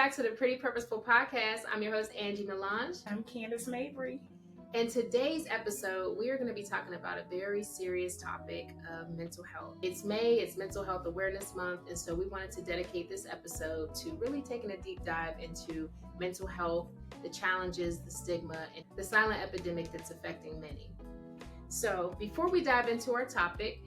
back to the Pretty Purposeful Podcast. I'm your host, Angie Melange. I'm Candace Mabry. In today's episode, we are going to be talking about a very serious topic of mental health. It's May, it's Mental Health Awareness Month, and so we wanted to dedicate this episode to really taking a deep dive into mental health, the challenges, the stigma, and the silent epidemic that's affecting many. So before we dive into our topic,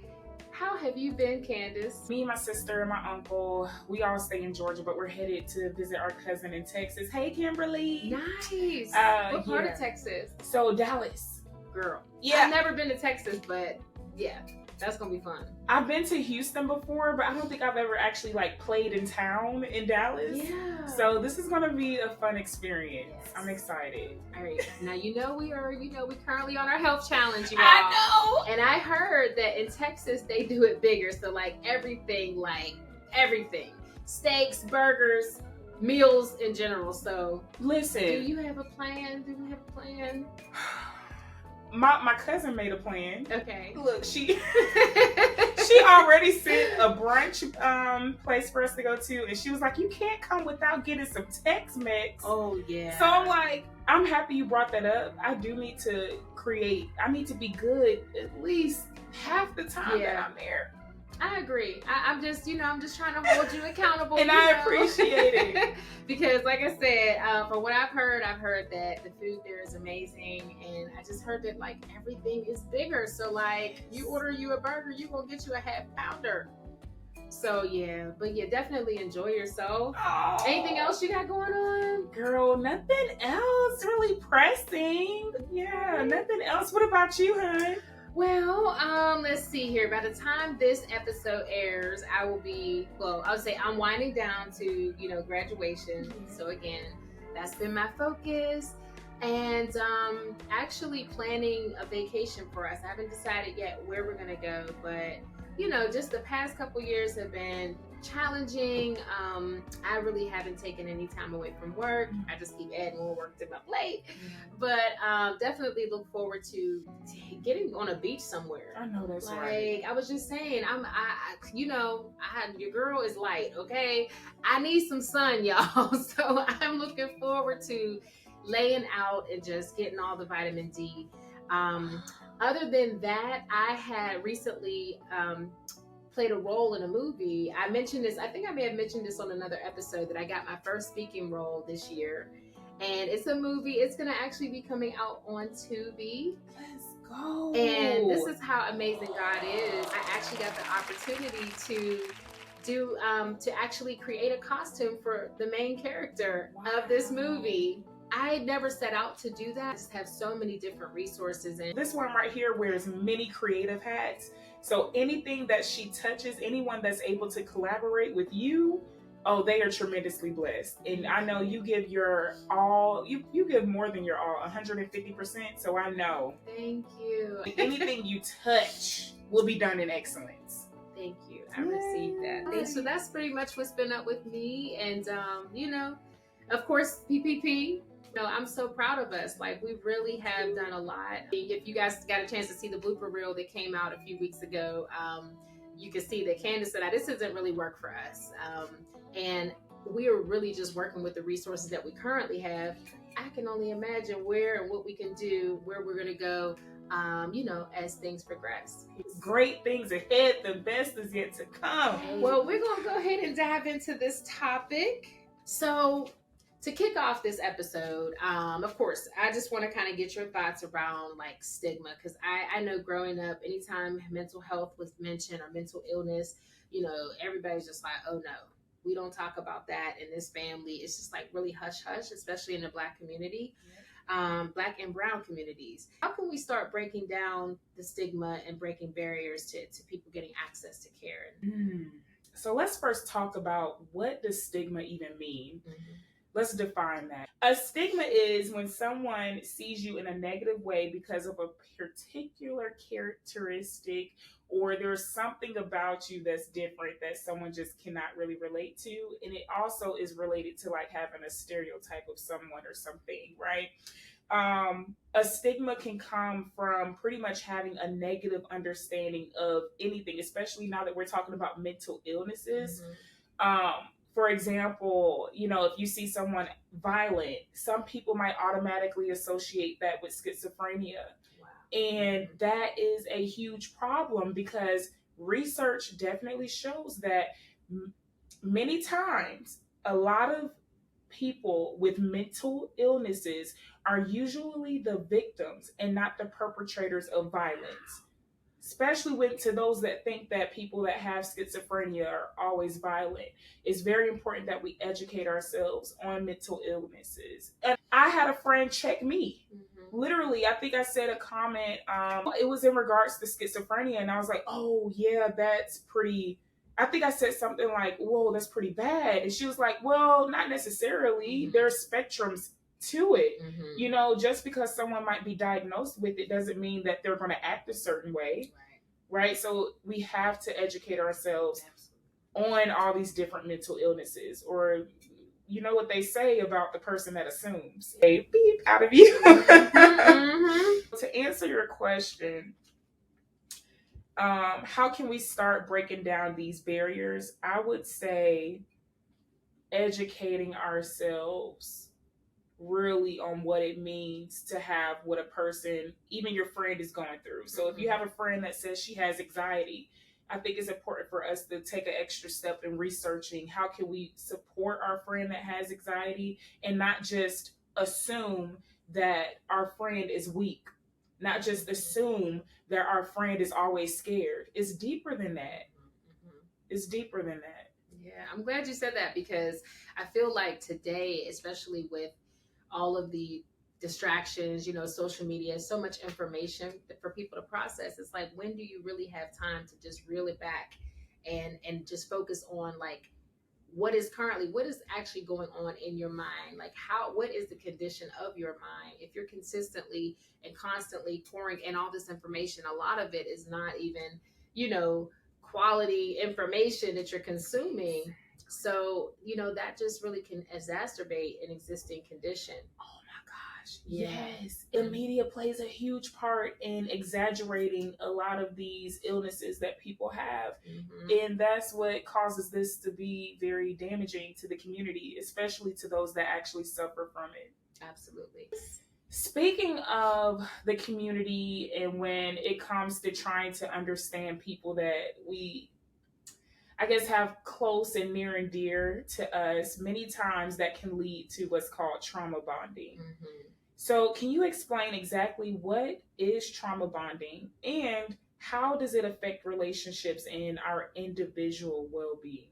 how have you been, Candace? Me, my sister, and my uncle, we all stay in Georgia, but we're headed to visit our cousin in Texas. Hey, Kimberly. Nice. What part of Texas? So, Dallas. Girl. Yeah. I've never been to Texas, but yeah, that's going to be fun. I've been to Houston before, but I don't think I've ever actually played in town in Dallas. Yeah. So this is going to be a fun experience. Yes. I'm excited. All right. Now, we currently on our health challenge, you all. I know. And I heard that in Texas, they do it bigger. So everything. Steaks, burgers, meals in general. So listen. Do you have a plan? My cousin made a plan. Okay. Look, she already sent a brunch place for us to go to, and she was like, "You can't come without getting some Tex-Mex." Oh yeah. So I'm like, I'm happy you brought that up. I do need to I need to be good at least half the time that I'm there. I agree. I'm just trying to hold you accountable. And I appreciate it. Because like I said, from what I've heard that the food there is amazing. And I just heard that everything is bigger. So you order you a burger, you gonna get you a half pounder. So definitely enjoy yourself. Oh. Anything else you got going on? Girl, nothing else really pressing. Yeah, nothing else. What about you, hon? Well, let's see here. By the time this episode airs, I would say I'm winding down to, graduation. Mm-hmm. So again, that's been my focus. And actually planning a vacation for us. I haven't decided yet where we're going to go, but just the past couple years have been challenging. I really haven't taken any time away from work. I just keep adding more work to my plate. But definitely look forward to getting on a beach somewhere. I know that's right. I was just saying, your girl is light, okay? I need some sun, y'all. So I'm looking forward to laying out and just getting all the vitamin D. Other than that, I had recently played a role in a movie. I mentioned this, I think I may have mentioned this on another episode, that I got my first speaking role this year. And it's a movie. It's going to actually be coming out on Tubi. Let's go. And this is how amazing God is. I actually got the opportunity to actually create a costume for the main character of this movie. I never set out to do that. I just have so many different resources. And this one right here wears many creative hats. So anything that she touches, anyone that's able to collaborate with you, they are tremendously blessed. And I know you give your all, you give more than your all, 150%. So I know. Thank you. Anything you touch will be done in excellence. Thank you. I received that. And so that's pretty much what's been up with me. And, of course, PPP. I'm so proud of us. We really have done a lot. If you guys got a chance to see the blooper reel that came out a few weeks ago, you can see that Candace said, this doesn't really work for us. And we are really just working with the resources that we currently have. I can only imagine where and what we can do, where we're going to go, as things progress. Great things ahead. The best is yet to come. Well, we're going to go ahead and dive into this topic. So, to kick off this episode, of course, I just want to kind of get your thoughts around stigma, because I know growing up, anytime mental health was mentioned or mental illness, everybody's just like, oh no, we don't talk about that in this family. It's just really hush hush, especially in the Black community, Black and brown communities. How can we start breaking down the stigma and breaking barriers to people getting access to care? So let's first talk about, what does stigma even mean? Mm-hmm. Let's define that. A stigma is when someone sees you in a negative way because of a particular characteristic, or there's something about you that's different that someone just cannot really relate to. And it also is related to having a stereotype of someone or something, right? A stigma can come from pretty much having a negative understanding of anything, especially now that we're talking about mental illnesses. For example, if you see someone violent, some people might automatically associate that with schizophrenia. Wow. And that is a huge problem because research definitely shows that many times a lot of people with mental illnesses are usually the victims and not the perpetrators of violence. Especially to those that think that people that have schizophrenia are always violent. It's very important that we educate ourselves on mental illnesses. And I had a friend check me. Mm-hmm. Literally, I think I said a comment. It was in regards to schizophrenia, and I was like, "Oh yeah, that's pretty." I think I said something like, "Whoa, that's pretty bad," and she was like, "Well, not necessarily. Mm-hmm. There are spectrums to it. Mm-hmm. Just because someone might be diagnosed with it doesn't mean that they're going to act a certain way." Right? So we have to educate ourselves on all these different mental illnesses, or you know what they say about the person that assumes. Hey, beep out of you. Mm-hmm. To answer your question, how can we start breaking down these barriers? I would say educating ourselves really on what it means to have what a person, even your friend, is going through. So if you have a friend that says she has anxiety, I think it's important for us to take an extra step in researching how can we support our friend that has anxiety and not just assume that our friend is weak, not just assume that our friend is always scared. It's deeper than that. It's deeper than that. Yeah, I'm glad you said that because I feel like today, especially with all of the distractions, social media, so much information for people to process. It's like, when do you really have time to just reel it back and just focus on like what is actually going on in your mind? Like what is the condition of your mind? If you're consistently and constantly pouring in all this information, a lot of it is not even, quality information that you're consuming. So, that just really can exacerbate an existing condition. Oh my gosh. Yes. The media plays a huge part in exaggerating a lot of these illnesses that people have. Mm-hmm. And that's what causes this to be very damaging to the community, especially to those that actually suffer from it. Absolutely. Speaking of the community, and when it comes to trying to understand people that we, I guess, have close and near and dear to us, many times that can lead to what's called trauma bonding. Mm-hmm. So can you explain exactly what is trauma bonding and how does it affect relationships and our individual well-being?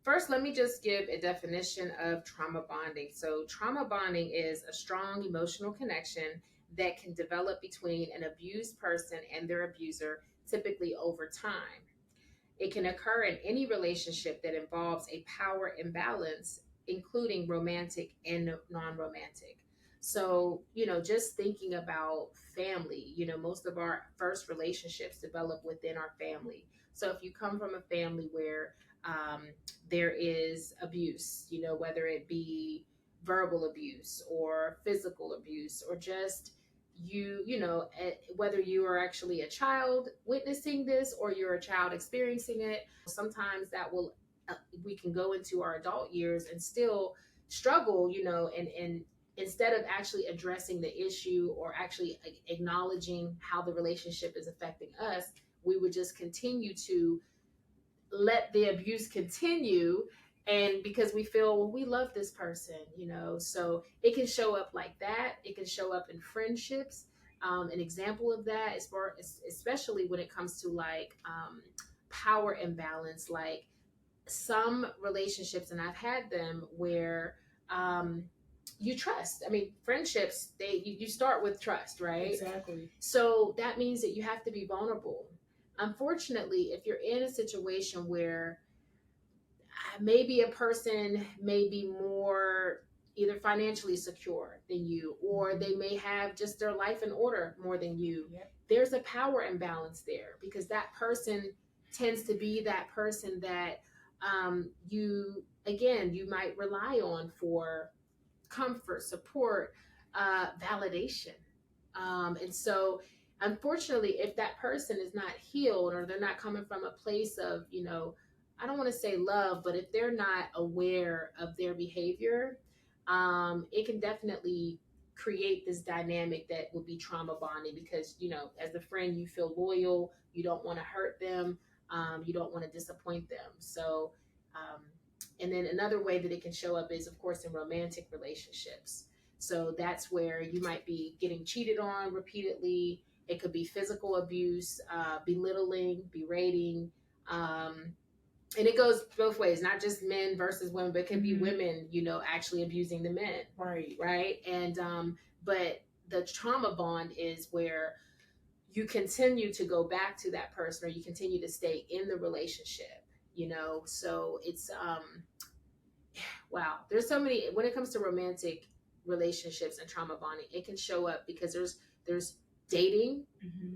First, let me just give a definition of trauma bonding. So trauma bonding is a strong emotional connection that can develop between an abused person and their abuser, typically over time. It can occur in any relationship that involves a power imbalance, including romantic and non-romantic. So, just thinking about family, most of our first relationships develop within our family. So if you come from a family where there is abuse, whether it be verbal abuse or physical abuse or just whether you are actually a child witnessing this or you're a child experiencing it, sometimes that will we can go into our adult years and still struggle, and instead of actually addressing the issue or actually acknowledging how the relationship is affecting us, we would just continue to let the abuse continue. And because we feel, well, we love this person, so it can show up like that. It can show up in friendships. An example of that is especially when it comes to like power imbalance, like some relationships, and I've had them where you trust. I mean, friendships, you start with trust, right? Exactly. So that means that you have to be vulnerable. Unfortunately, if you're in a situation where maybe a person may be more either financially secure than you, or they may have just their life in order more than you, yep, there's a power imbalance there because that person tends to be that person that you might rely on for comfort, support, validation. And so unfortunately, if that person is not healed or they're not coming from a place of, I don't want to say love, but if they're not aware of their behavior, it can definitely create this dynamic that would be trauma bonding because, as a friend, you feel loyal, you don't want to hurt them, you don't want to disappoint them. So, and then another way that it can show up is, of course, in romantic relationships. So that's where you might be getting cheated on repeatedly. It could be physical abuse, belittling, berating. And it goes both ways, not just men versus women, but it can be women, actually abusing the men. Right. And, but the trauma bond is where you continue to go back to that person or you continue to stay in the relationship, so it's, wow, there's so many, when it comes to romantic relationships and trauma bonding, it can show up because there's dating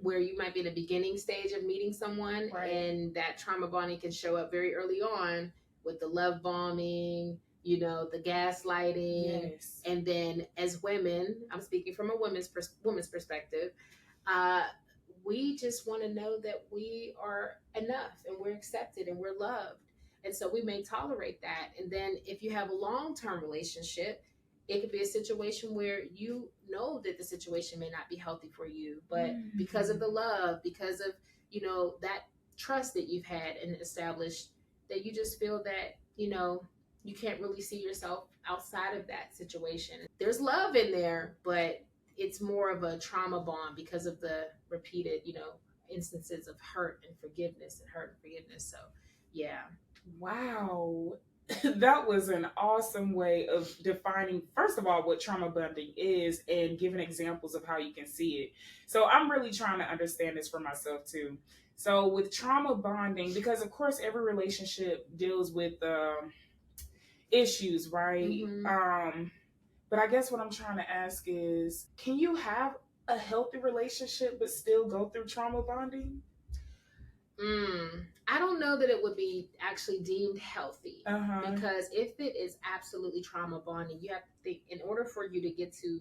where you might be in the beginning stage of meeting someone and that trauma bonding can show up very early on with the love bombing, the gaslighting. And then as women, I'm speaking from a woman's perspective, we just want to know that we are enough and we're accepted and we're loved. And so we may tolerate that. And then if you have a long-term relationship, it could be a situation where you know that the situation may not be healthy for you, but because of the love, because of, that trust that you've had and established, that you just feel that, you can't really see yourself outside of that situation. There's love in there, but it's more of a trauma bond because of the repeated, instances of hurt and forgiveness. So, yeah. Wow. That was an awesome way of defining, first of all, what trauma bonding is and giving examples of how you can see it. So I'm really trying to understand this for myself too. So with trauma bonding, because of course every relationship deals with issues, right? But I guess what I'm trying to ask is, can you have a healthy relationship but still go through trauma bonding? I don't know that it would be actually deemed healthy because if it is absolutely trauma bonding, you have to think in order for you to get to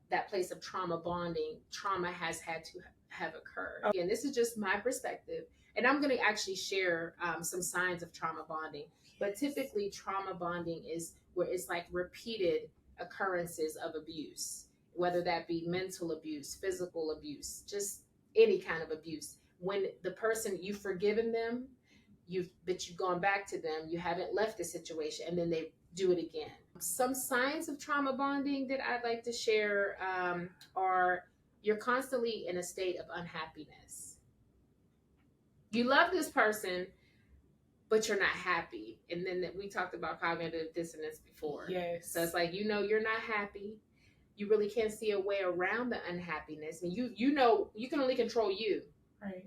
that place of trauma bonding, trauma has had to have occurred. And this is just my perspective. And I'm going to actually share some signs of trauma bonding. But typically trauma bonding is where it's like repeated occurrences of abuse, whether that be mental abuse, physical abuse, just any kind of abuse. When the person, you've forgiven them, but you've gone back to them, you haven't left the situation, and then they do it again. Some signs of trauma bonding that I'd like to share are you're constantly in a state of unhappiness. You love this person, but you're not happy. And then we talked about cognitive dissonance before. Yes. So it's like, you're not happy. You really can't see a way around the unhappiness. And you can only control you. Right.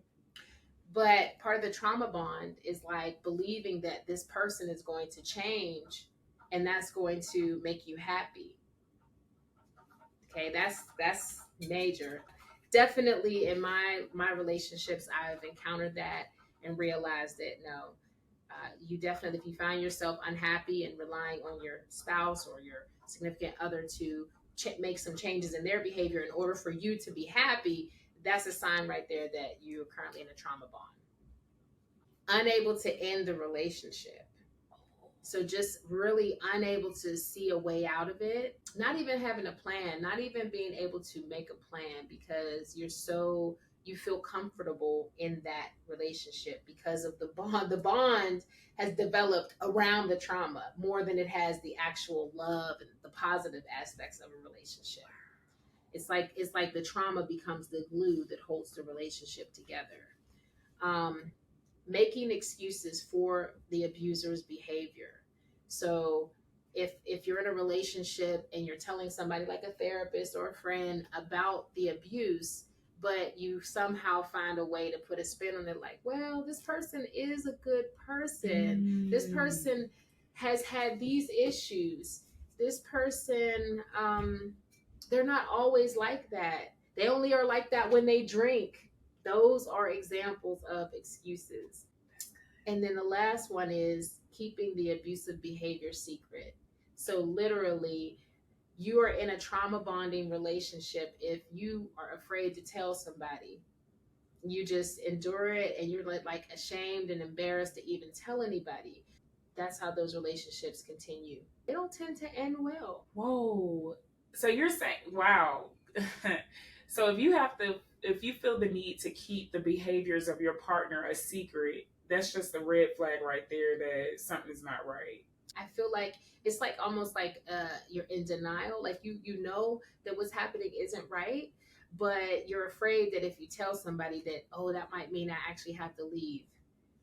But part of the trauma bond is like believing that this person is going to change and that's going to make you happy. Okay, that's major. Definitely in my relationships, I've encountered that and realized that no, you definitely, if you find yourself unhappy and relying on your spouse or your significant other to make some changes in their behavior in order for you to be happy, that's a sign right there that you're currently in a trauma bond. Unable to end the relationship. So just really unable to see a way out of it, not even having a plan, not even being able to make a plan because you feel comfortable in that relationship because of the bond. The bond has developed around the trauma more than it has the actual love and the positive aspects of a relationship. It's like the trauma becomes the glue that holds the relationship together. Making excuses for the abuser's behavior. So if you're in a relationship and you're telling somebody like a therapist or a friend about the abuse, but you somehow find a way to put a spin on it, like, well, this person is a good person. This person has had these issues. This person, they're not always like that. They only are like that when they drink. Those are examples of excuses. And then the last one is keeping the abusive behavior secret. So literally, you are in a trauma bonding relationship if you are afraid to tell somebody You just endure it, and you're like ashamed and embarrassed to even tell anybody. That's how those relationships continue. They don't tend to end well. Whoa. So you're saying, wow. So if you feel the need to keep the behaviors of your partner a secret, that's just a red flag right there that something's not right. I feel like it's like almost like you're in denial. Like you know that what's happening isn't right, but you're afraid that if you tell somebody that, oh, that might mean I actually have to leave.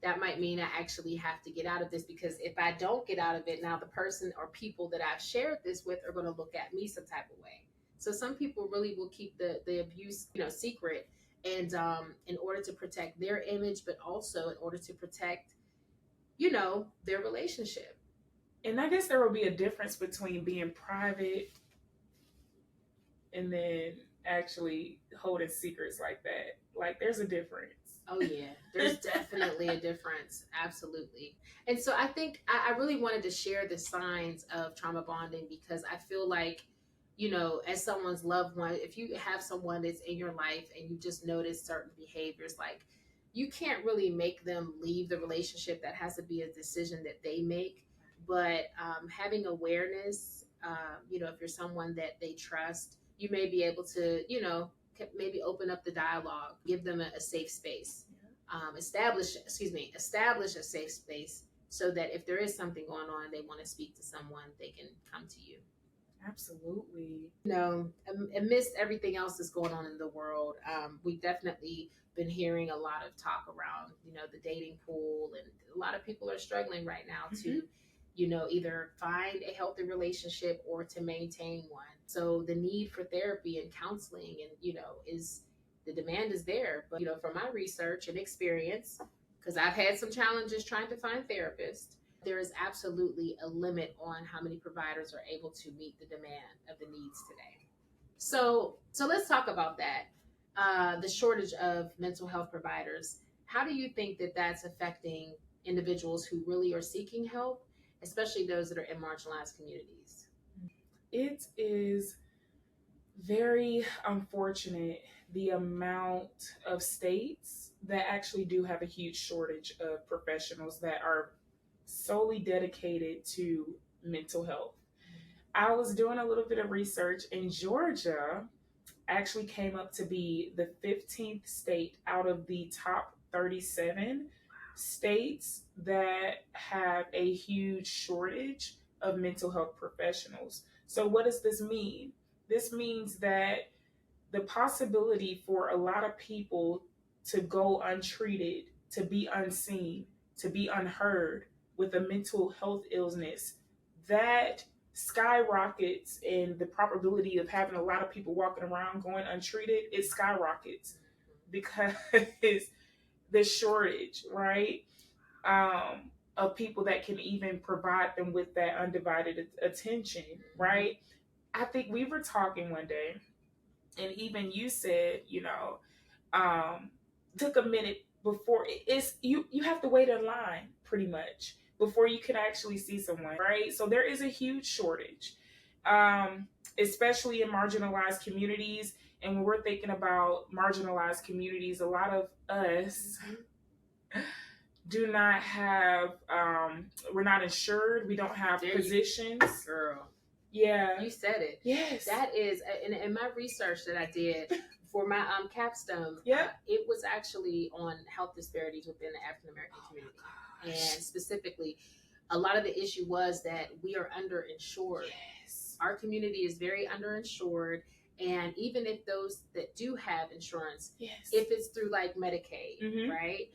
That might mean I actually have to get out of this, because if I don't get out of it, now the person or people that I've shared this with are going to look at me some type of way. So some people really will keep the abuse, secret, and in order to protect their image, but also in order to protect, their relationship. And I guess there will be a difference between being private and then actually holding secrets like that. Like, there's a difference. Oh yeah, there's definitely a difference. Absolutely. And so I think I really wanted to share the signs of trauma bonding, because I feel like, as someone's loved one, if you have someone that's in your life and you just notice certain behaviors, like, you can't really make them leave the relationship. That has to be a decision that they make. But having awareness, if you're someone that they trust, you may be able to, maybe open up the dialogue, give them a safe space, establish a safe space, so that if there is something going on, they want to speak to someone, they can come to you. Absolutely. Amidst everything else that's going on in the world, we've definitely been hearing a lot of talk around, the dating pool, and a lot of people are struggling right now to either find a healthy relationship or to maintain one. So the need for therapy and counseling and, is the demand is there. But, from my research and experience, because I've had some challenges trying to find therapists, there is absolutely a limit on how many providers are able to meet the demand of the needs today. So let's talk about that. The shortage of mental health providers. How do you think that that's affecting individuals who really are seeking help, especially those that are in marginalized communities? It is very unfortunate the amount of states that actually do have a huge shortage of professionals that are solely dedicated to mental health. I was doing a little bit of research, and Georgia actually came up to be the 15th state out of the top 37 states that have a huge shortage of mental health professionals. So what does this mean? This means that the possibility for a lot of people to go untreated, to be unseen, to be unheard with a mental health illness, that skyrockets, and the probability of having a lot of people walking around going untreated, it skyrockets because the shortage, right, of people that can even provide them with that undivided attention, right? I think we were talking one day, and even you said, took a minute before it's you have to wait in line pretty much before you can actually see someone, right? So there is a huge shortage, especially in marginalized communities. And when we're thinking about marginalized communities, a lot of us do not have, we're not insured. We don't have positions. Girl. Yeah. You said it. Yes. That is, in my research that I did for my capstone, it was actually on health disparities within the African American community. And specifically, a lot of the issue was that we are underinsured. Yes. Our community is very underinsured. And even if those that do have insurance, if it's through like Medicaid, right?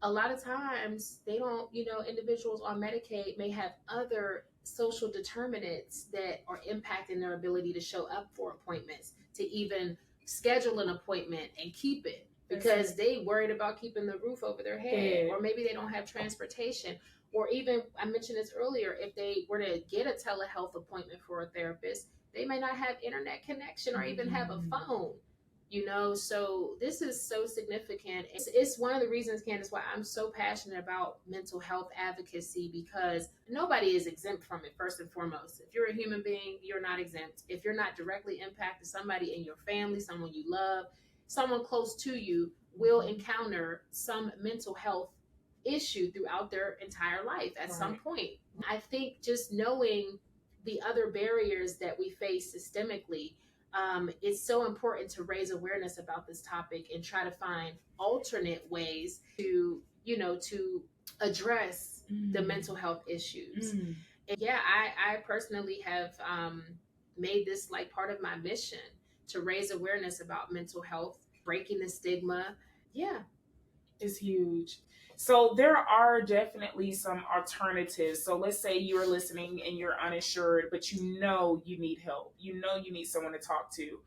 A lot of times they don't, individuals on Medicaid may have other social determinants that are impacting their ability to show up for appointments, to even schedule an appointment and keep it, because they worried about keeping the roof over their head, or maybe they don't have transportation, or even, I mentioned this earlier, if they were to get a telehealth appointment for a therapist, they may not have internet connection or even have a phone. So this is so significant. It's one of the reasons, Candace, why I'm so passionate about mental health advocacy, because nobody is exempt from it, first and foremost. If you're a human being, you're not exempt. If you're not directly impacted, somebody in your family, someone you love, someone close to you will encounter some mental health issue throughout their entire life at some point. I think just knowing the other barriers that we face systemically, it's so important to raise awareness about this topic and try to find alternate ways to, to address the mental health issues. And yeah, I personally have made this like part of my mission to raise awareness about mental health, breaking the stigma. Yeah. It's huge. So there are definitely some alternatives. So let's say you're listening and you're uninsured, but you know you need help. You know you need someone to talk to.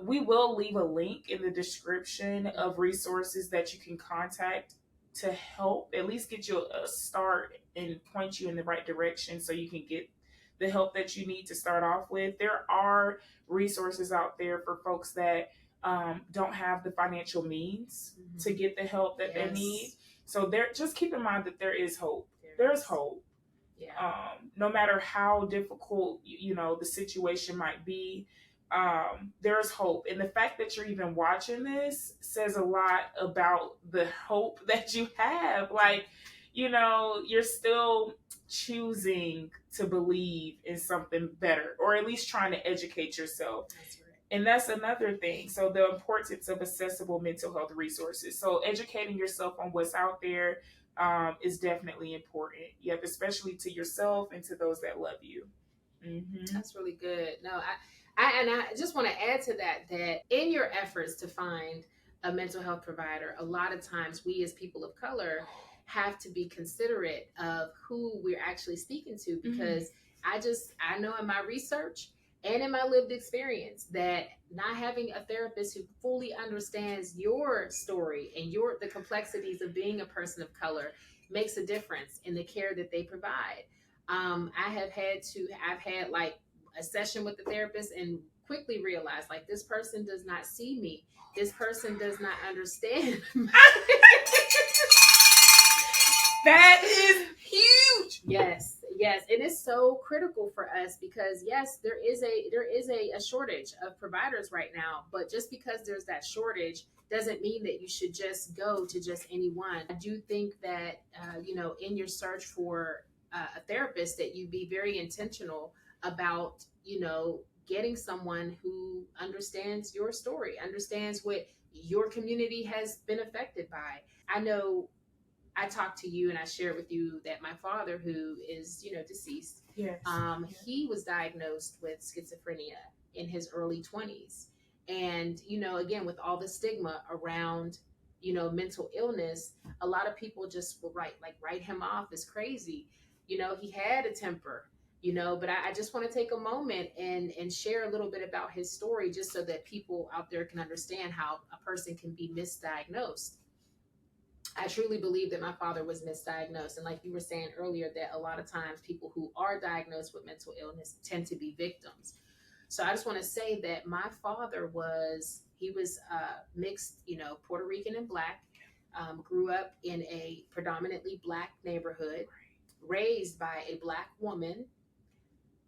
We will leave a link in the description of resources that you can contact to help at least get you a start and point you in the right direction so you can get the help that you need to start off with. There are resources out there for folks that don't have the financial means to get the help that they need. So there, just keep in mind that there is hope. There's hope. Yeah. No matter how difficult, the situation might be, there's hope. And the fact that you're even watching this says a lot about the hope that you have. Like, you're still choosing to believe in something better, or at least trying to educate yourself. That's right. And that's another thing. So the importance of accessible mental health resources. So educating yourself on what's out there is definitely important. Yep, especially to yourself and to those that love you. Mm-hmm. That's really good. No, I just want to add to that in your efforts to find a mental health provider, a lot of times we as people of color have to be considerate of who we're actually speaking to, because I know in my research and in my lived experience that not having a therapist who fully understands your story and the complexities of being a person of color makes a difference in the care that they provide. I've had like a session with the therapist and quickly realized like this person does not see me. This person does not understand. That is huge. Yes. And it's so critical for us because yes, there is a shortage of providers right now, but just because there's that shortage doesn't mean that you should just go to just anyone. I do think that, in your search for a therapist, that you be very intentional about, getting someone who understands your story, understands what your community has been affected by. I know I talked to you and I shared with you that my father, who is, deceased, yes. He was diagnosed with schizophrenia in his early 20s. And, again, with all the stigma around, mental illness, a lot of people just will write him off as crazy. He had a temper, but I just want to take a moment and share a little bit about his story just so that people out there can understand how a person can be misdiagnosed. I truly believe that my father was misdiagnosed. And like you were saying earlier, that a lot of times people who are diagnosed with mental illness tend to be victims. So I just want to say that my father was mixed, Puerto Rican and Black, grew up in a predominantly Black neighborhood, raised by a Black woman.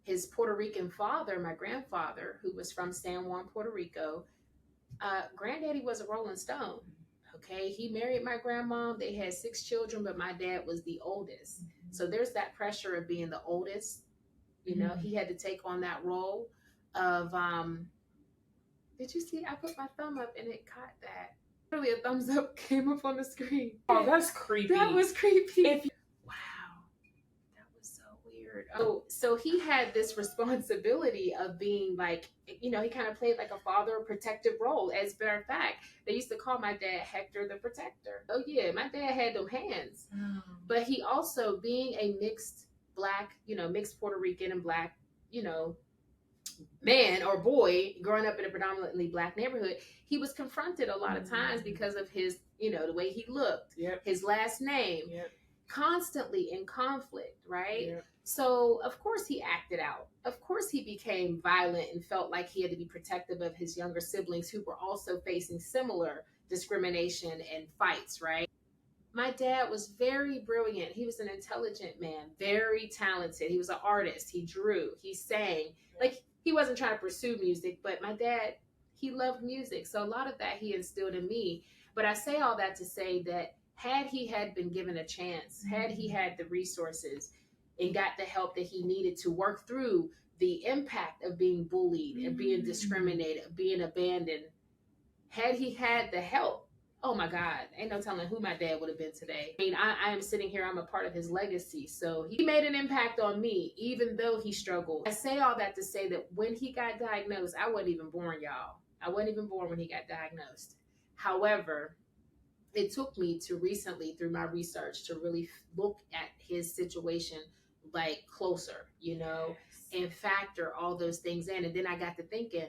His Puerto Rican father, my grandfather, who was from San Juan, Puerto Rico, granddaddy was a Rolling Stone. Okay, he married my grandma. They had 6 children, but my dad was the oldest. So there's that pressure of being the oldest. He had to take on that role of, did you see? I put my thumb up and it caught that. Literally a thumbs up came up on the screen. Oh, that's creepy. That was creepy. Wow, that was so weird. Oh, so he had this responsibility of being like, he kind of played like a father protective role. As a matter of fact, they used to call my dad Hector the Protector. Oh yeah, my dad had them hands. But he also, being a mixed Black, mixed Puerto Rican and Black, man or boy growing up in a predominantly Black neighborhood, he was confronted a lot of times because of his, the way he looked, his last name, constantly in conflict, right? So of course he acted out. Of course he became violent and felt like he had to be protective of his younger siblings who were also facing similar discrimination and fights, right? My dad was very brilliant. He was an intelligent man, very talented. He was an artist. He drew, he sang. Like, he wasn't trying to pursue music, but my dad, he loved music. So a lot of that he instilled in me. But I say all that to say that had he had been given a chance, had he had the resources and got the help that he needed to work through the impact of being bullied and being discriminated, being abandoned, had he had the help, oh my God, ain't no telling who my dad would have been today. I mean, I am sitting here, I'm a part of his legacy. So he made an impact on me, even though he struggled. I say all that to say that when he got diagnosed, I wasn't even born, y'all. I wasn't even born when he got diagnosed. However, it took me to recently, through my research, to really look at his situation like closer, you know, and factor all those things in. And then I got to thinking,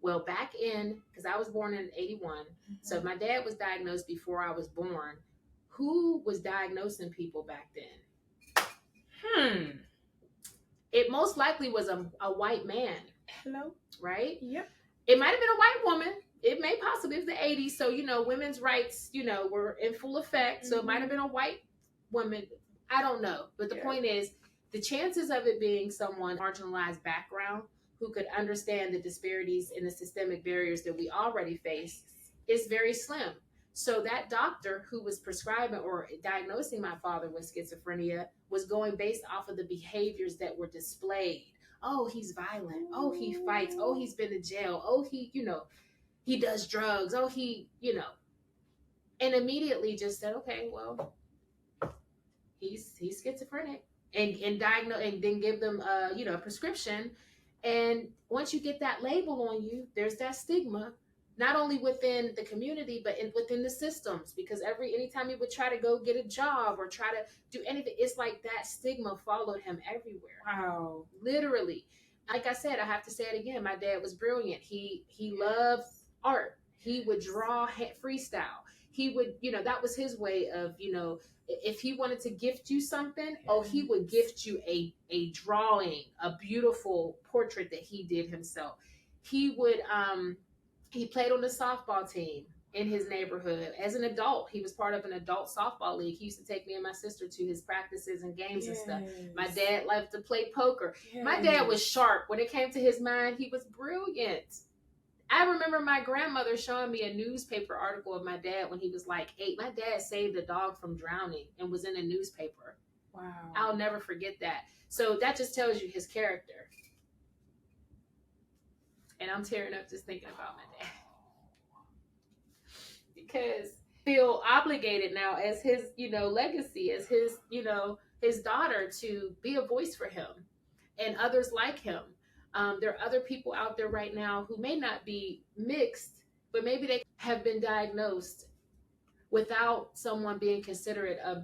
well, back in, because I was born in 81, so my dad was diagnosed before I was born. Who was diagnosing people back then? It most likely was a white man. Hello? Right? Yep. It might have been a white woman. It may possibly, it was the 80s. So, you know, women's rights, you know, were in full effect. So it might have been a white woman. I don't know. But the point is, the chances of it being someone marginalized background who could understand the disparities and the systemic barriers that we already face is very slim. So that doctor who was prescribing or diagnosing my father with schizophrenia was going based off of the behaviors that were displayed. Oh, he's violent. Oh, he fights. Oh, he's been to jail. Oh, he, you know, he does drugs. Oh, he, you know, and immediately just said, okay, well, he's schizophrenic, and diagnose, and then give them you know, a prescription. And once you get that label on you, there's that stigma, not only within the community, but within the systems, because anytime he would try to go get a job or try to do anything, it's like that stigma followed him everywhere. Wow. Literally. Like I said, I have to say it again, my dad was brilliant. He loved art. He would draw freestyle. He would, you know, that was his way of, you know, if he wanted to gift you something, oh, he would gift you a drawing, a beautiful portrait that he did himself. He would, he played on the softball team in his neighborhood. As an adult, he was part of an adult softball league. He used to take me and my sister to his practices and games and stuff. My dad loved to play poker. My dad was sharp. When it came to his mind, he was brilliant. I remember my grandmother showing me a newspaper article of my dad when he was like 8. My dad saved a dog from drowning and was in a newspaper. Wow. I'll never forget that. So that just tells you his character. And I'm tearing up just thinking about my dad. Because I feel obligated now as his, you know, legacy, as his, you know, his daughter, to be a voice for him and others like him. There are other people out there right now who may not be mixed, but maybe they have been diagnosed without someone being considerate of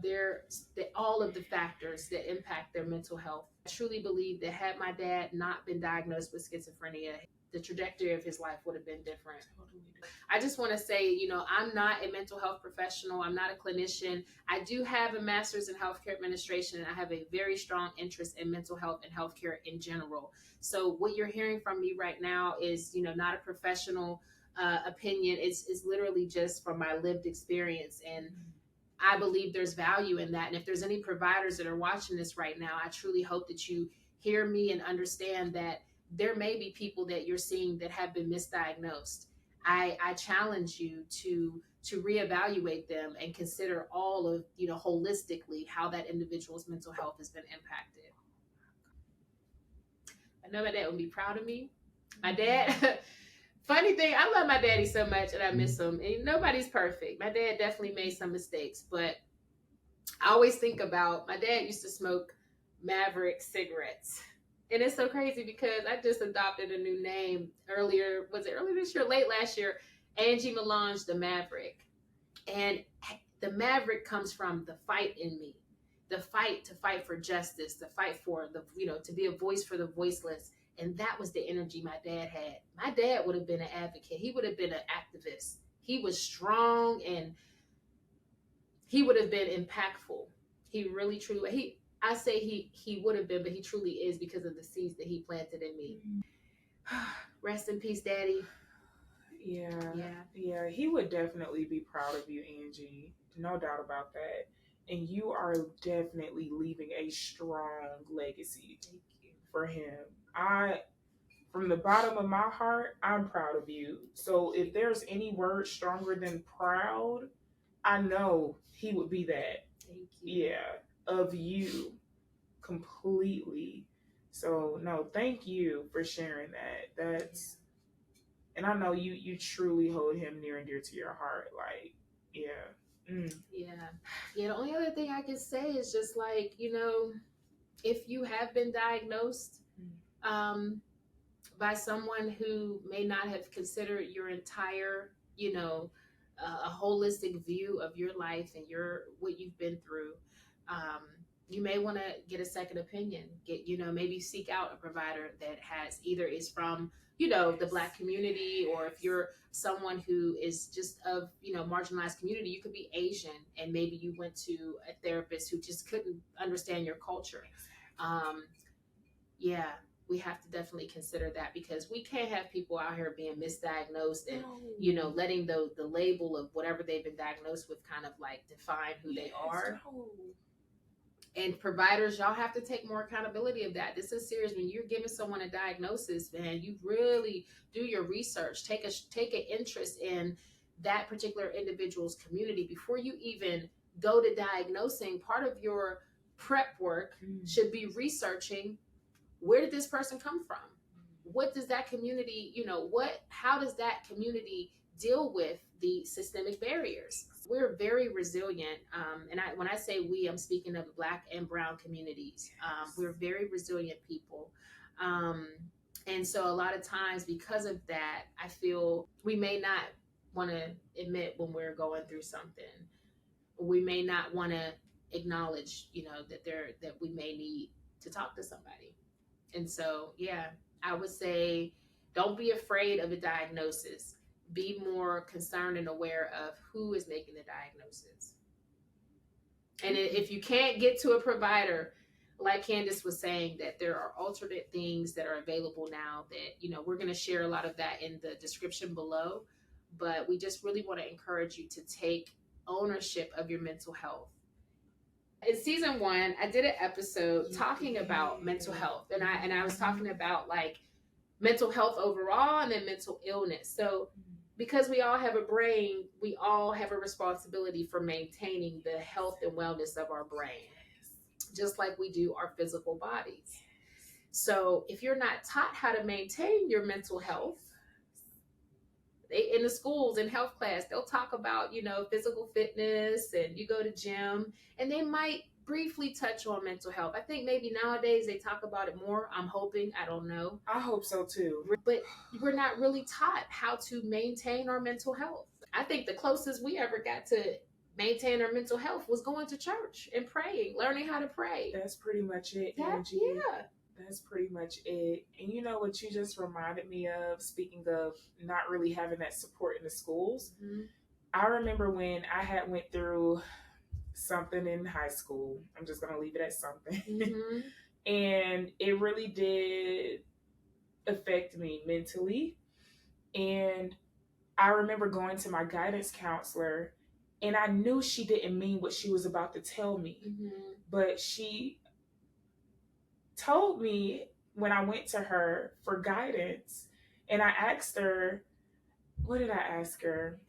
all of the factors that impact their mental health. I truly believe that had my dad not been diagnosed with schizophrenia, the trajectory of his life would have been different. I just want to say, you know, I'm not a mental health professional. I'm not a clinician. I do have a master's in healthcare administration, and I have a very strong interest in mental health and healthcare in general. So what you're hearing from me right now is, you know, not a professional opinion. It's literally just from my lived experience. And I believe there's value in that. And if there's any providers that are watching this right now, I truly hope that you hear me and understand that there may be people that you're seeing that have been misdiagnosed. I challenge you to reevaluate them and consider all of, you know, holistically how that individual's mental health has been impacted. I know my dad would be proud of me. My dad, funny thing, I love my daddy so much and I miss him. And nobody's perfect. My dad definitely made some mistakes, but I always think about, my dad used to smoke Maverick cigarettes. And it's so crazy because I just adopted a new name earlier this year, late last year, Angie Melange, the Maverick. And the Maverick comes from the fight in me, the fight to fight for justice, the fight for the, you know, to be a voice for the voiceless. And that was the energy my dad had. My dad would have been an advocate. He would have been an activist. He was strong and he would have been impactful. He really, truly, I say he would have been, but he truly is because of the seeds that he planted in me. Rest in peace, Daddy. Yeah. He would definitely be proud of you, Angie. No doubt about that. And you are definitely leaving a strong legacy for him. from the bottom of my heart, I'm proud of you. So if there's any word stronger than proud, I know he would be that. Thank you. Yeah, of you completely. So no, thank you for sharing that. That's, and I know you truly hold him near and dear to your heart. Like, yeah. Yeah. The only other thing I can say is just like, if you have been diagnosed by someone who may not have considered your entire, a holistic view of your life and what you've been through, you may want to get a second opinion. Maybe seek out a provider that is from, the Black community, or if you're someone who is just of, marginalized community, you could be Asian and maybe you went to a therapist who just couldn't understand your culture. Yeah, we have to definitely consider that, because we can't have people out here being misdiagnosed and letting the label of whatever they've been diagnosed with kind of like define who they are. And providers, y'all have to take more accountability of that. This is serious. When you're giving someone a diagnosis, man, you really do your research. Take an interest in that particular individual's community before you even go to diagnosing. Part of your prep work should be researching, where did this person come from? What does that community, how does that community deal with the systemic barriers? We're very resilient. And when I say we, I'm speaking of Black and Brown communities. We're very resilient people. And so a lot of times because of that, I feel we may not want to admit when we're going through something. We may not want to acknowledge, that we may need to talk to somebody. And so, yeah, I would say don't be afraid of a diagnosis. Be more concerned and aware of who is making the diagnosis. And if you can't get to a provider, like Candace was saying, that there are alternate things that are available now that, we're going to share a lot of that in the description below. But we just really want to encourage you to take ownership of your mental health. In season 1, I did an episode talking about mental health, and I was talking about like mental health overall and then mental illness. So because we all have a brain, we all have a responsibility for maintaining the health and wellness of our brain, just like we do our physical bodies. So if you're not taught how to maintain your mental health, in the schools, in health class, they'll talk about, physical fitness, and you go to gym, and they might briefly touch on mental health. I think maybe nowadays they talk about it more. I'm hoping. I don't know. I hope so too. But we're not really taught how to maintain our mental health. I think the closest we ever got to maintain our mental health was going to church and praying, learning how to pray. That's pretty much it, Angie. Yeah. That's pretty much it. And you know what you just reminded me of, speaking of not really having that support in the schools? Mm-hmm. I remember when I had went through something in high school. I'm just going to leave it at something. Mm-hmm. And it really did affect me mentally. And I remember going to my guidance counselor, and I knew she didn't mean what she was about to tell me. Mm-hmm. But she told me when I went to her for guidance, and I asked her, what did I ask her?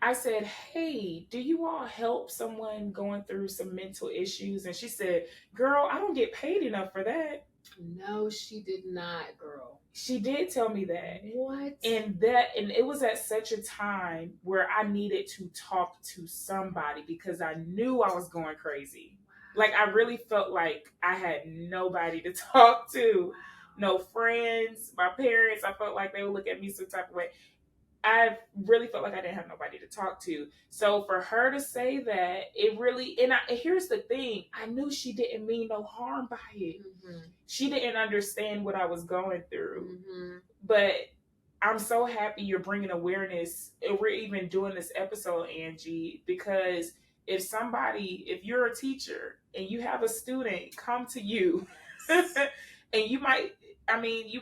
I said, hey, do you all help someone going through some mental issues? And she said, girl, I don't get paid enough for that. No, she did not, girl. She did tell me that. What? And it was at such a time where I needed to talk to somebody because I knew I was going crazy. Like, I really felt like I had nobody to talk to, no friends, my parents. I felt like they would look at me some type of way. I really felt like I didn't have nobody to talk to. So for her to say that, it really, and here's the thing, I knew she didn't mean no harm by it. Mm-hmm. She didn't understand what I was going through. Mm-hmm. But I'm so happy you're bringing awareness, and we're even doing this episode, Angie, because if you're a teacher and you have a student come to you, and you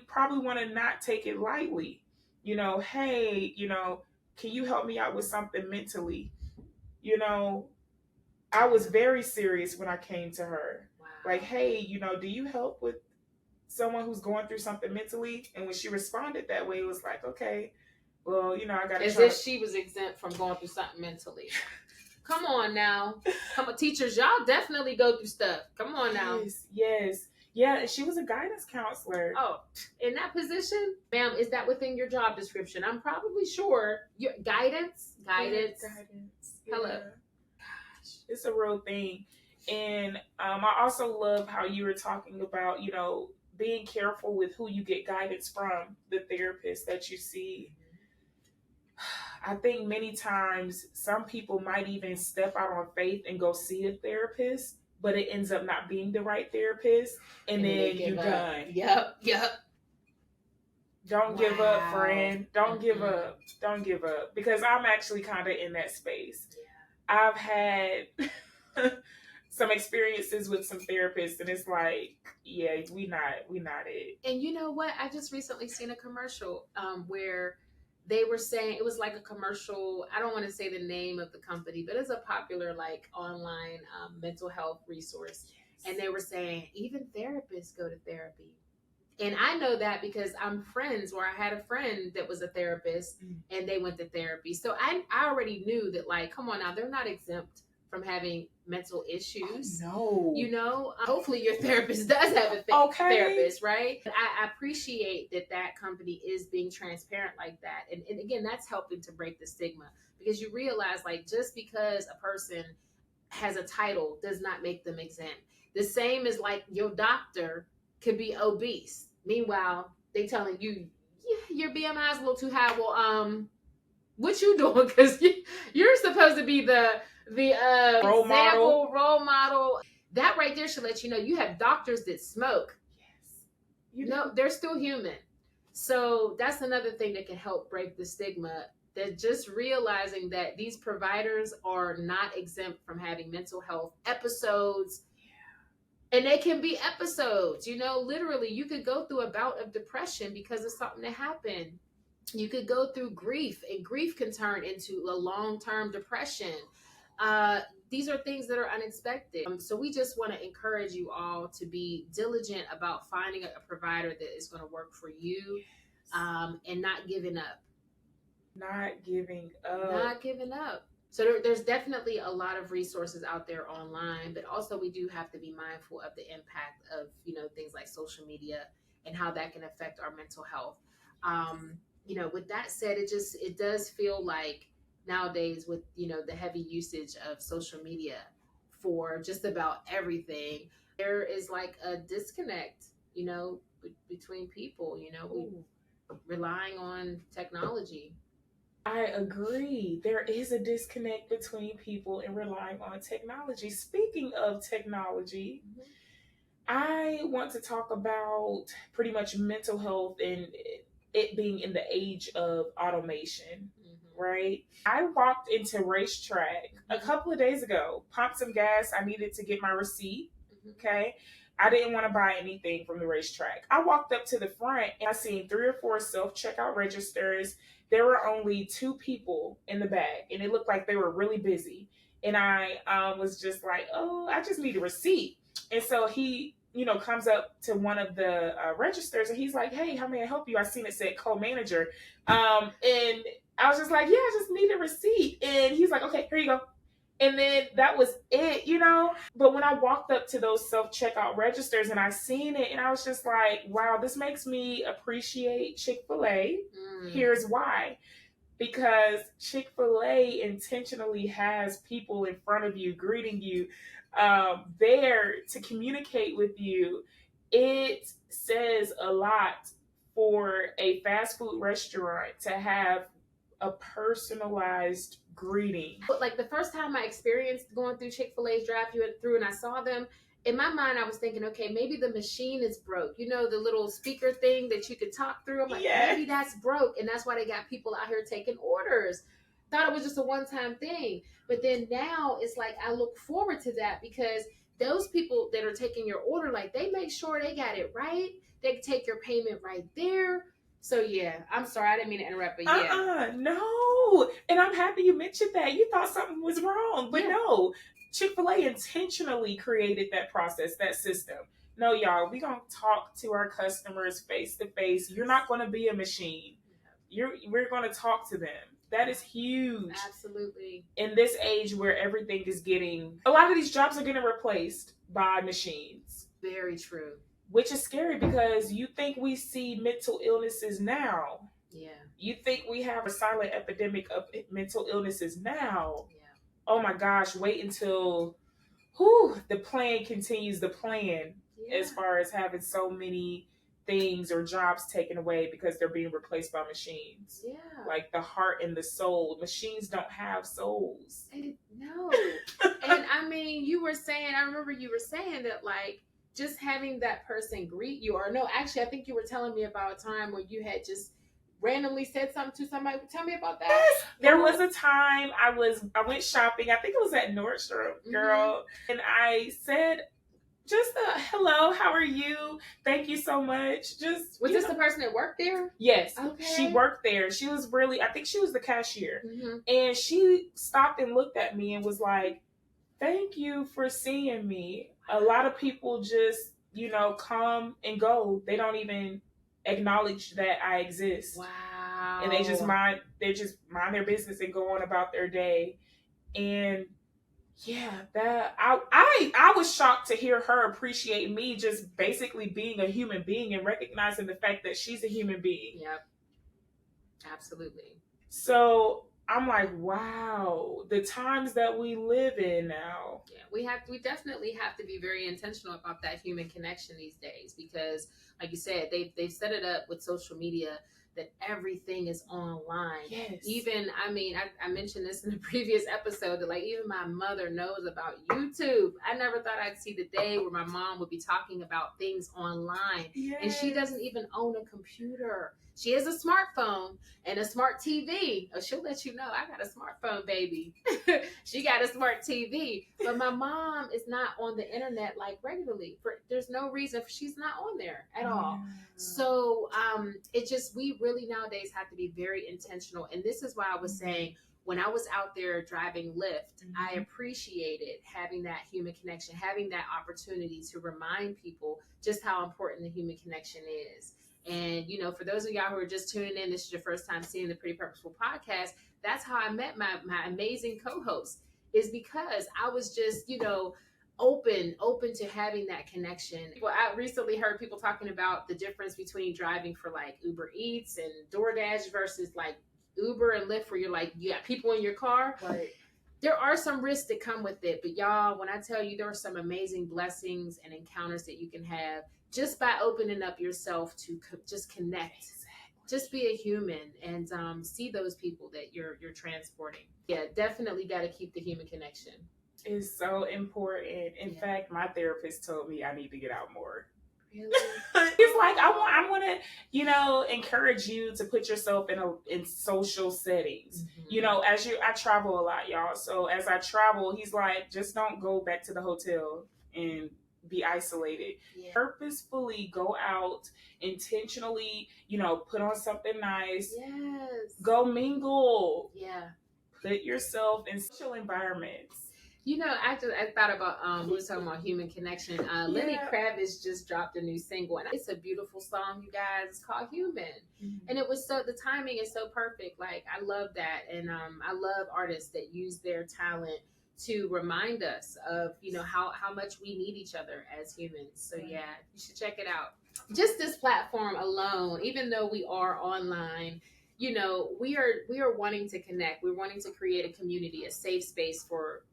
probably want to not take it lightly. Hey, can you help me out with something mentally? I was very serious when I came to her. Wow. Like, hey, do you help with someone who's going through something mentally. And when she responded that way, it was like, okay, well, I got to as if she was exempt from going through something mentally. Come on now. Come on, teachers, y'all definitely go through stuff. Come on now. Yes. Yeah, and she was a guidance counselor. Oh, in that position? Ma'am, is that within your job description? I'm probably sure. Your guidance. Yeah. Hello. Gosh, it's a real thing. And I also love how you were talking about, being careful with who you get guidance from, the therapist that you see. I think many times some people might even step out on faith and go see a therapist, but it ends up not being the right therapist, and then you're done. Yep. Don't give up, friend. Don't give up. Don't give up. Because I'm actually kind of in that space. Yeah. I've had some experiences with some therapists, and it's like, yeah, we not it. And you know what? I just recently seen a commercial where they were saying, it was like a commercial, I don't want to say the name of the company, but it's a popular like online mental health resource. Yes. And they were saying even therapists go to therapy. And I know that because I'm friends, or I had a friend that was a therapist and they went to therapy. So I already knew that, like, come on now, they're not exempt from having mental issues. Oh, no. Hopefully your therapist does have a therapist, right? But I appreciate that company is being transparent like that. And again, that's helping to break the stigma, because you realize, like, just because a person has a title does not make them exempt. The same as like your doctor could be obese. Meanwhile, they telling you, your BMI is a little too high. Well, what you doing? Because you're supposed to be the role model. That right there should let you know you have doctors that smoke. Yes. They're still human. So that's another thing that can help break the stigma, that just realizing that these providers are not exempt from having mental health episodes. And they can be episodes, literally you could go through a bout of depression because of something that happened. You could go through grief, and grief can turn into a long-term depression. These are things that are unexpected. So we just want to encourage you all to be diligent about finding a provider that is going to work for you, and not giving up. Not giving up. So there's definitely a lot of resources out there online, but also we do have to be mindful of the impact of, things like social media and how that can affect our mental health. With that said, it does feel like nowadays with, the heavy usage of social media for just about everything, there is like a disconnect, between people, relying on technology. I agree. There is a disconnect between people and relying on technology. Speaking of technology, I want to talk about pretty much mental health and it being in the age of automation, right? I walked into Racetrack a couple of days ago, pumped some gas. I needed to get my receipt, okay? I didn't want to buy anything from the Racetrack. I walked up to the front and I seen 3 or 4 self-checkout registers. There were only 2 people in the back, and it looked like they were really busy. And I was just like, oh, I just need a receipt. And so he, comes up to one of the registers, and he's like, hey, how may I help you? I seen it said co-manager. And I was just like, yeah, I just need a receipt. And he's like, okay, here you go. And then that was it, But when I walked up to those self-checkout registers and I seen it, and I was just like, wow, this makes me appreciate Chick-fil-A. Here's why. Because Chick-fil-A intentionally has people in front of you, greeting you, there to communicate with you. It says a lot for a fast food restaurant to have a personalized greeting. But like the first time I experienced going through Chick-fil-A's drive-through and I saw them, in my mind I was thinking, okay, maybe the machine is broke. The little speaker thing that you could talk through. I'm like, maybe that's broke, and that's why they got people out here taking orders. Thought it was just a one-time thing. But then now it's like I look forward to that, because those people that are taking your order, like, they make sure they got it right. They take your payment right there. So yeah, I'm sorry, I didn't mean to interrupt, but yeah. No. And I'm happy you mentioned that. You thought something was wrong, but no. Chick-fil-A intentionally created that process, that system. No, y'all, we gonna talk to our customers face to face. You're not gonna be a machine. We're gonna talk to them. That is huge. Absolutely. In this age where everything is a lot of these jobs are getting replaced by machines. Very true. Which is scary because you think we see mental illnesses now. Yeah. You think we have a silent epidemic of mental illnesses now. Yeah. Oh my gosh, wait until the plan continues the plan as far as having so many things or jobs taken away because they're being replaced by machines. Yeah. Like the heart and the soul. Machines don't have souls. No. And I mean, I remember you were saying that like just having that person greet you, or no, actually, I think you were telling me about a time where you had just randomly said something to somebody. Tell me about that. There was a time I went shopping. I think it was at Nordstrom, girl. Mm-hmm. And I said, just hello, how are you? Thank you so much. Was this the person that worked there? Yes. Okay. She worked there. She was I think she was the cashier. Mm-hmm. And she stopped and looked at me and was like, thank you for seeing me. A lot of people just, come and go. They don't even acknowledge that I exist. Wow. And they just mind their business and go on about their day. And yeah, that I was shocked to hear her appreciate me just basically being a human being and recognizing the fact that she's a human being. Yep. Absolutely. So I'm like, wow, the times that we live in now. Yeah, we definitely have to be very intentional about that human connection these days because, like you said, they've set it up with social media that everything is online. Yes. Even, I mentioned this in the previous episode that like even my mother knows about YouTube. I never thought I'd see the day where my mom would be talking about things online. Yes. And she doesn't even own a computer. She has a smartphone and a smart TV. Oh, she'll let you know, I got a smartphone, baby. She got a smart TV. But my mom is not on the internet like regularly. There's no reason she's not on there at all. So we really nowadays have to be very intentional. And this is why I was saying, when I was out there driving Lyft, I appreciated having that human connection, having that opportunity to remind people just how important the human connection is. And, for those of y'all who are just tuning in, this is your first time seeing the Pretty Purposeful Podcast. That's how I met my amazing co-host, is because I was just, open to having that connection. Well, I recently heard people talking about the difference between driving for like Uber Eats and DoorDash versus like Uber and Lyft, where you're like, you got people in your car. Right. There are some risks that come with it, but y'all, when I tell you there are some amazing blessings and encounters that you can have just by opening up yourself to just connect, just be a human and see those people that you're transporting. Yeah, definitely got to keep the human connection. It's so important. In fact, my therapist told me I need to get out more. Really? He's like, I want to, encourage you to put yourself in social settings. Mm-hmm. I travel a lot, y'all. So as I travel, he's like, just don't go back to the hotel and be isolated. Yeah. Purposefully go out, intentionally, put on something nice. Yes. Go mingle. Yeah. Put yourself in social environments. I thought about, we were talking about human connection. Lenny Kravitz just dropped a new single, and it's a beautiful song, you guys. It's called Human. Mm-hmm. And it was the timing is so perfect. Like, I love that. And I love artists that use their talent to remind us of, how much we need each other as humans. So yeah, you should check it out. Just this platform alone, even though we are online, we are wanting to connect. We're wanting to create a community, a safe space for,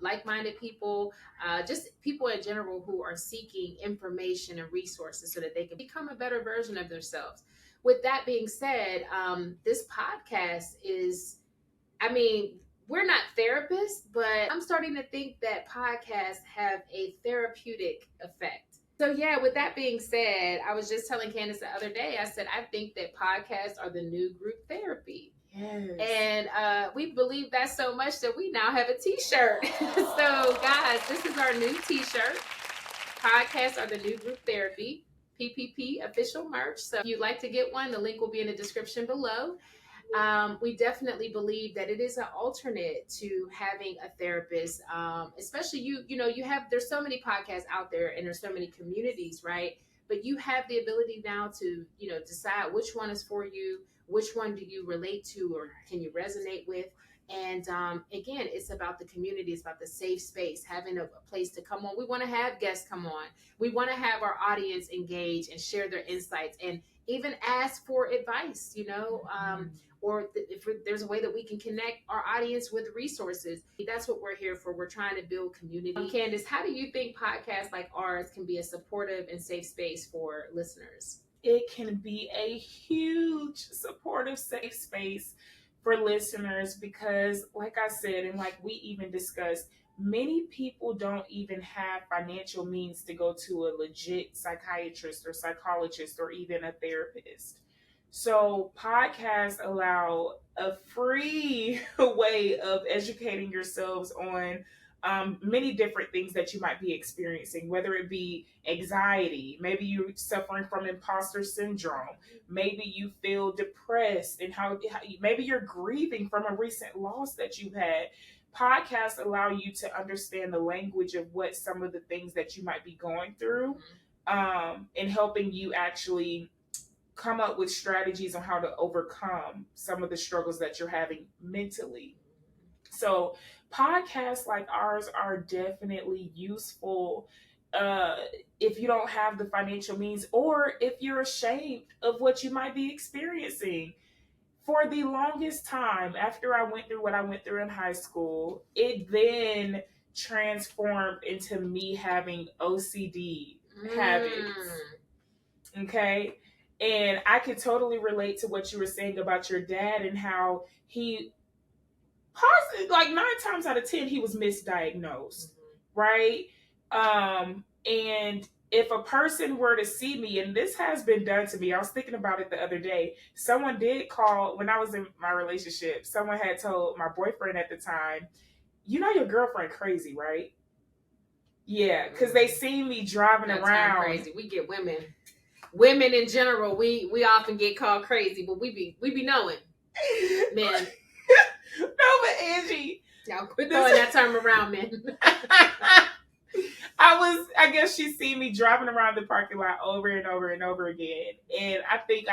like-minded people, just people in general who are seeking information and resources so that they can become a better version of themselves. With that being said, this podcast is, we're not therapists, but I'm starting to think that podcasts have a therapeutic effect. So yeah, with that being said, I was just telling Candace the other day, I said, I think that podcasts are the new group therapy. Yes. And we believe that so much that we now have a t-shirt. So guys, this is our new t-shirt. Podcasts are the new group therapy. PPP official merch. So if you'd like to get one, the link will be in the description below. We definitely believe that it is an alternate to having a therapist, especially there's so many podcasts out there and there's so many communities, right? But you have the ability now to, decide which one is for you, which one do you relate to or can you resonate with. And again, it's about the community. It's about the safe space, having a place to come on. We want to have guests come on. We want to have our audience engage and share their insights and even ask for advice, or if there's a way that we can connect our audience with resources. That's what we're here for. We're trying to build community. Candace, how do you think podcasts like ours can be a supportive and safe space for listeners? It can be a huge supportive, safe space for listeners because, like I said, and like we even discussed, many people don't even have financial means to go to a legit psychiatrist or psychologist or even a therapist. So podcasts allow a free way of educating yourselves on many different things that you might be experiencing, whether it be anxiety, maybe you're suffering from imposter syndrome, maybe you feel depressed, and how maybe you're grieving from a recent loss that you've had. Podcasts allow you to understand the language of what some of the things that you might be going through, and helping you actually come up with strategies on how to overcome some of the struggles that you're having mentally. So podcasts like ours are definitely useful if you don't have the financial means or if you're ashamed of what you might be experiencing. For the longest time, after I went through what I went through in high school, it then transformed into me having OCD habits. Okay? And I could totally relate to what you were saying about your dad and how he, like 9 times out of 10, he was misdiagnosed, right? And if a person were to see me, and this has been done to me, I was thinking about it the other day. Someone did call when I was in my relationship. Someone had told my boyfriend at the time, your girlfriend crazy, right? Yeah, because they seen me driving around. Crazy. We get women in general. We often get called crazy, but we be knowing, man. No, but Angie, y'all quit throwing that term around, man. I guess she's seen me driving around the parking lot over and over and over again, and I think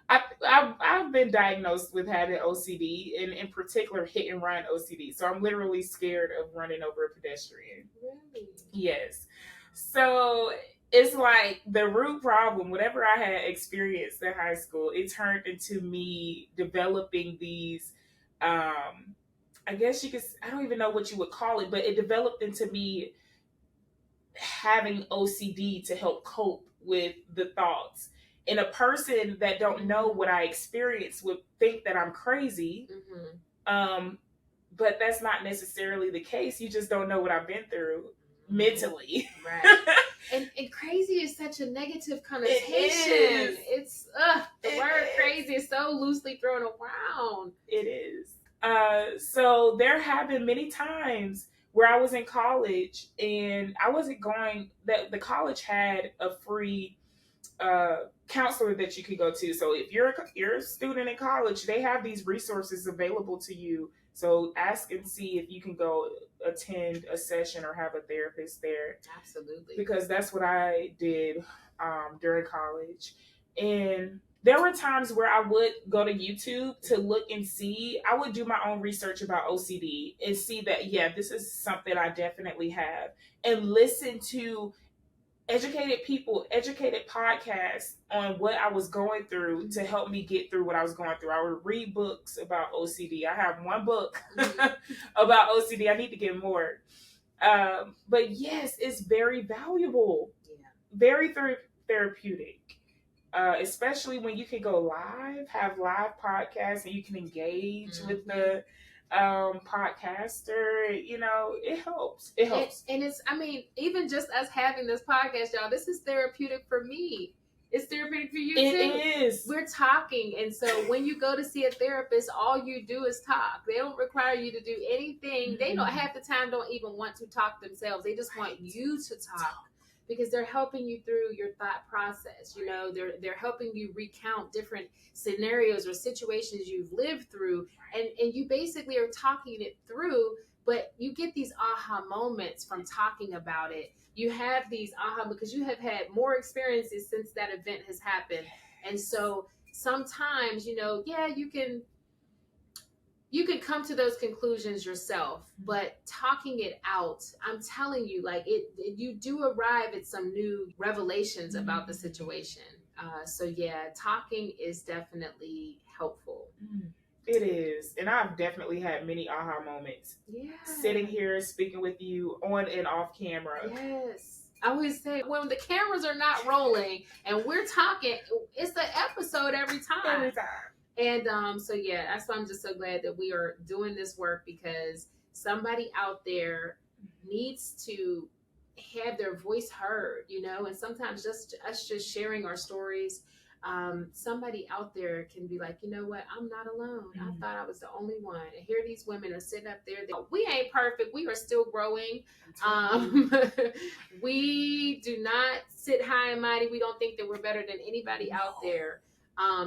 I've been diagnosed with having OCD, and in particular hit and run OCD. So I'm literally scared of running over a pedestrian. Really? Yes. So it's like the root problem, whatever I had experienced in high school, it turned into me developing these, I guess I don't even know what you would call it, but it developed into me having OCD to help cope with the thoughts. And a person that don't know what I experienced would think that I'm crazy. But that's not necessarily the case. You just don't know what I've been through mentally. Right. And crazy is such a negative connotation. It's the word crazy is so loosely thrown around. It is. So there have been many times where I was in college and I wasn't going, the college had a free counselor that you could go to. So if you're a student in college, they have these resources available to you. So ask and see if you can go attend a session or have a therapist there. Absolutely. Because that's what I did during college. And there were times where I would go to YouTube to look and see. I would do my own research about OCD and see that, yeah, this is something I definitely have. And listen to educated people, educated podcasts on what I was going through to help me get through what I was going through. I would read books about OCD. I have one book about OCD. I need to get more. But yes, it's very valuable, very therapeutic, especially when you can go live, have live podcasts, and you can engage with the podcaster. It helps. And it's, even just us having this podcast, y'all, this is therapeutic for me. It's therapeutic for you too. It is. We're talking, and so when you go to see a therapist, all you do is talk. They don't require you to do anything. They don't half the time don't even want to talk themselves. They just want you to talk because they're helping you through your thought process. You know, they're helping you recount different scenarios or situations you've lived through, and you basically are talking it through, but you get these aha moments from talking about it. You have these aha because you have had more experiences since that event has happened. And so sometimes, you know, yeah, you can come to those conclusions yourself, but talking it out, I'm telling you, like you do arrive at some new revelations about the situation. So yeah, talking is definitely helpful. It is. And I've definitely had many aha moments. Yeah. Sitting here speaking with you on and off camera. Yes. I always say when the cameras are not rolling and we're talking, it's the episode every time. Every time. And so yeah, that's why I'm just so glad that we are doing this work, because somebody out there needs to have their voice heard, you know, and sometimes just us just sharing our stories, somebody out there can be like, you know what, I'm not alone. I thought I was the only one. And here these women are sitting up there. We ain't perfect. We are still growing. We do not sit high and mighty. We don't think that we're better than anybody out there.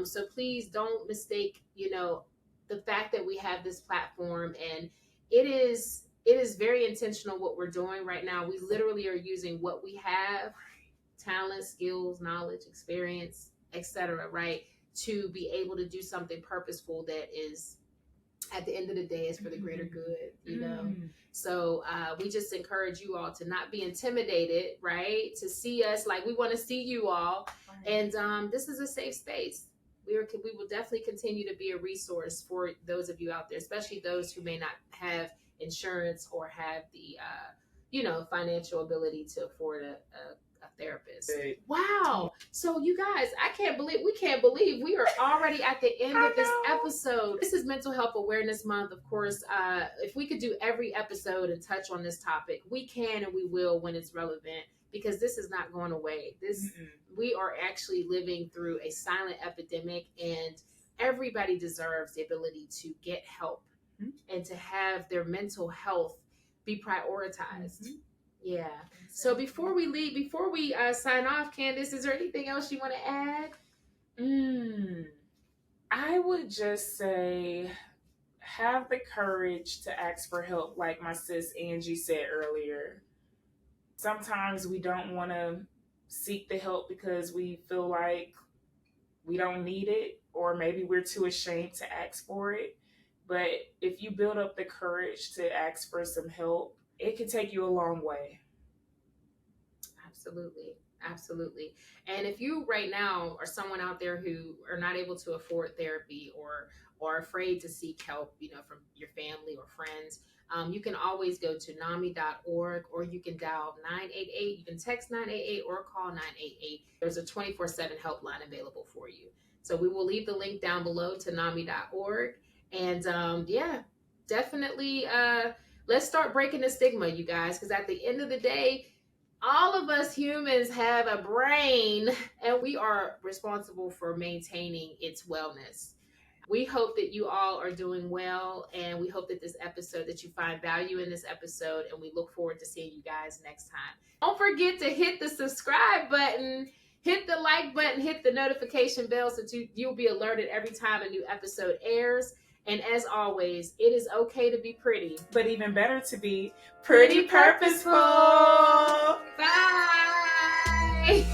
So please don't mistake, you know, the fact that we have this platform, and it is very intentional what we're doing right now. We literally are using what we have, talent, skills, knowledge, experience, etc., right, to be able to do something purposeful that is, at the end of the day, is for the greater good, you know. So we just encourage you all to not be intimidated, right, to see us like we want to see you all. And this is a safe space. We will definitely continue to be a resource for those of you out there, especially those who may not have insurance or have the financial ability to afford a therapist. Wow. So you guys, we can't believe we are already at the end of this episode. This is Mental Health Awareness Month. Of course, if we could do every episode and touch on this topic, we can and we will when it's relevant, because this is not going away. We are actually living through a silent epidemic, and everybody deserves the ability to get help and to have their mental health be prioritized. Yeah. So before we sign off, Candace, is there anything else you want to add? I would just say, have the courage to ask for help, like my sis Angie said earlier. Sometimes we don't want to seek the help because we feel like we don't need it, or maybe we're too ashamed to ask for it. But if you build up the courage to ask for some help, it can take you a long way. Absolutely. Absolutely. And if you right now are someone out there who are not able to afford therapy or afraid to seek help, you know, from your family or friends, you can always go to NAMI.org, or you can dial 988. You can text 988 or call 988. There's a 24/7 helpline available for you. So we will leave the link down below to NAMI.org. And definitely let's start breaking the stigma, you guys, because at the end of the day, all of us humans have a brain, and we are responsible for maintaining its wellness. We hope that you all are doing well, and we hope that that you find value in this episode, and we look forward to seeing you guys next time. Don't forget to hit the subscribe button, hit the like button, hit the notification bell so you'll be alerted every time a new episode airs. And as always, it is okay to be pretty, but even better to be pretty purposeful. Bye.